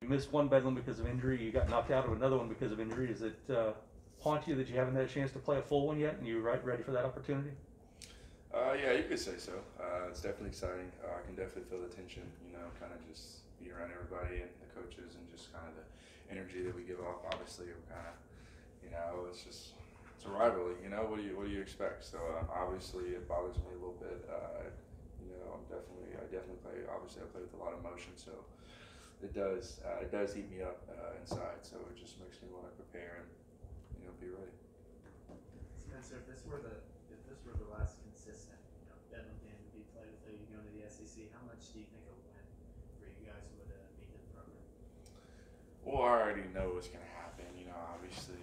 You missed one Bedlam because of injury. You got knocked out of another one because of injury. Does it haunt you that you haven't had a chance to play a full one yet, and you're ready for that opportunity? Yeah, you could say so. It's definitely exciting. I can definitely feel the tension, kind of just being around everybody and the coaches and just kind of the energy that we give off. Obviously, we're kind of, it's a rivalry. What do you expect? So obviously, it bothers me a little bit. I definitely play. Obviously, I play with a lot of emotion, so it does heat me up inside. So it just makes me want to prepare and be ready. Spencer, if this were the last consistent, Bedlam game to be played with you going to the SEC, how much do you think a win for you guys would mean to the program? Well, I already know what's going to happen. Obviously,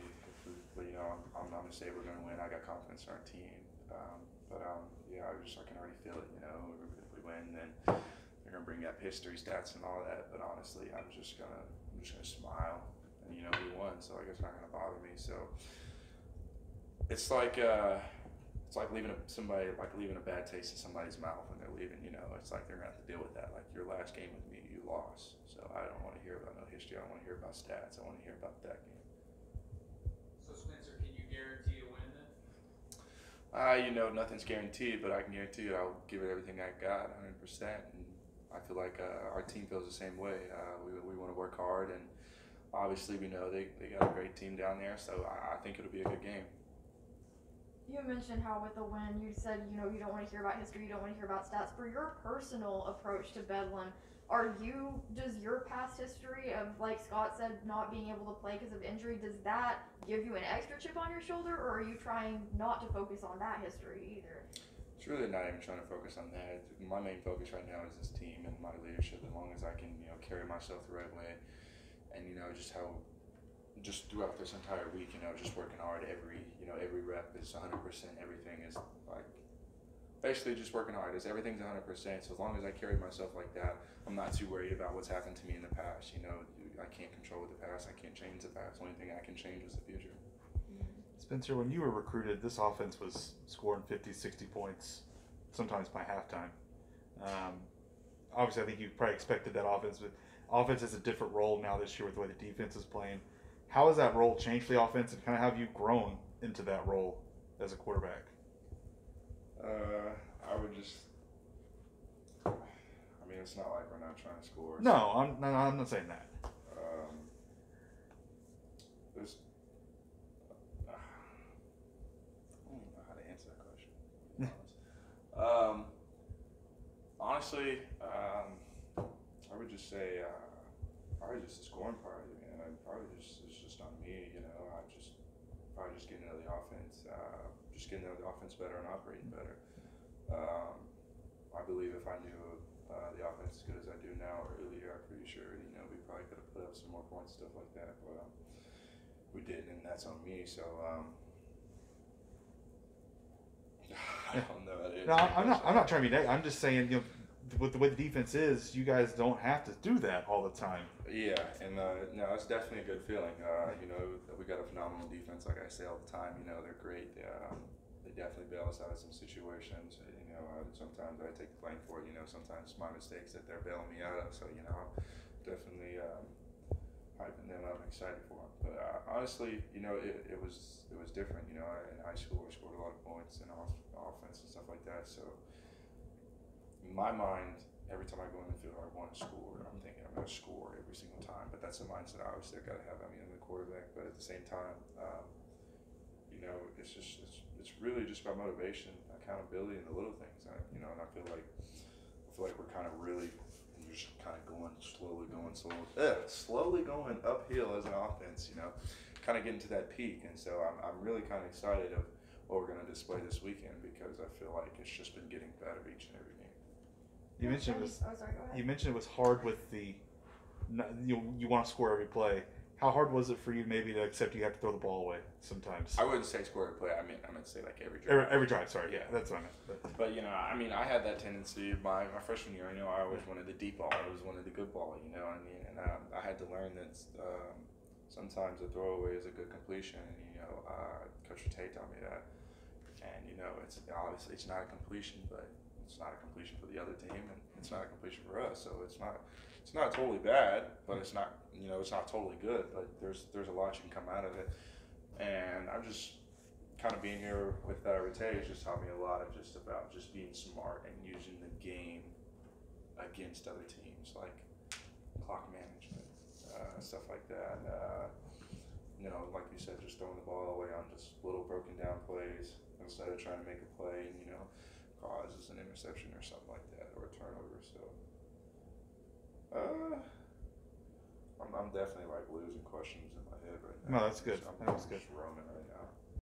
I'm not going to say we're going to win. I got confidence in our team. Yeah, I can already feel it. If we win, then they're going to bring up history stats and all that. But honestly, I'm just gonna smile. And we won, so I guess it's not going to bother me. So it's like leaving a bad taste in somebody's mouth when they're leaving. It's like they're gonna have to deal with that. Like your last game with me, you lost. So I don't want to hear about no history. I don't want to hear about stats. I want to hear about that game. So Spencer, can you guarantee a win then? Nothing's guaranteed, but I can guarantee you I'll give it everything I got, 100%. And I feel like our team feels the same way. We want to work hard, and obviously we know they got a great team down there. So I think it'll be a good game. You mentioned how with the win, you said, you don't want to hear about history, you don't want to hear about stats. For your personal approach to Bedlam, does your past history of, like Scott said, not being able to play because of injury, does that give you an extra chip on your shoulder, or are you trying not to focus on that history either? It's really not even trying to focus on that. My main focus right now is this team and my leadership. As long as I can, carry myself the right way, and just throughout this entire week, just working hard. Every rep is 100%. Everything is like basically just working hard. Everything's 100%. So as long as I carry myself like that, I'm not too worried about what's happened to me in the past. I can't control the past. I can't change the past. The only thing I can change is the future. Spencer, when you were recruited, this offense was scoring 50, 60 points, sometimes by halftime. Obviously, I think you probably expected that offense, but offense has a different role now this year with the way the defense is playing. How has that role changed for the offense, and kind of how have you grown into that role as a quarterback? I would just. I mean, it's not like we're not trying to score. No, I'm not saying that. There's. I don't even know how to answer that question. To be honest. Honestly, I would just say probably just the scoring part of it, man. It's just on me, I just probably just getting into the offense, better and operating better. I believe if I knew the offense as good as I do now earlier, I'm pretty sure we probably could have put up some more points, stuff like that, but we didn't, and that's on me. So I don't know. No, I'm not trying to be negative. I'm just saying, with the way the defense is, you guys don't have to do that all the time. Yeah, and no, it's definitely a good feeling. We got a phenomenal defense, like I say all the time. They're great. They definitely bail us out of some situations. Sometimes I take the blame for it. Sometimes it's my mistakes that they're bailing me out of. So I'm definitely hyping them up and excited for them. But honestly, it was different. In high school, I scored a lot of points in offense and stuff like that. So in my mind, every time I go in the field, I want to score. I'm thinking I'm going to score every single time. But that's a mindset I obviously got to have. I'm the quarterback, but at the same time, it's really just about motivation, accountability, and the little things. And I feel like we're kind of really just kind of slowly going uphill as an offense. Kind of getting to that peak, and so I'm really kind of excited of what we're going to display this weekend because I feel like it's just been getting better each and every game. You mentioned it was. Oh, sorry, go ahead. You mentioned it was hard with the. You want to score every play. How hard was it for you maybe to accept you have to throw the ball away sometimes? I wouldn't say score every play. I meant to say like every drive. Every drive, sorry. Yeah, that's what I meant. But I had that tendency. My freshman year, I always wanted the deep ball. I always wanted the good ball. And I had to learn that sometimes a throwaway is a good completion. Coach Tate taught me that. And it's obviously it's not a completion, but it's not a completion for the other team, and it's not a completion for us. So it's not it's not totally bad, but it's not, you know, it's not totally good. But there's a lot you can come out of it, and I'm just kind of being here with Rete has just taught me a lot of just about just being smart and using the game against other teams, like clock management, stuff like that. You know, like you said, just throwing the ball away on just little broken down plays instead of trying to make a play and, you know, causes an interception or something like that, or a turnover. So, I'm definitely like losing questions in my head right now. No, that's good. I'm That was good. just roaming right now.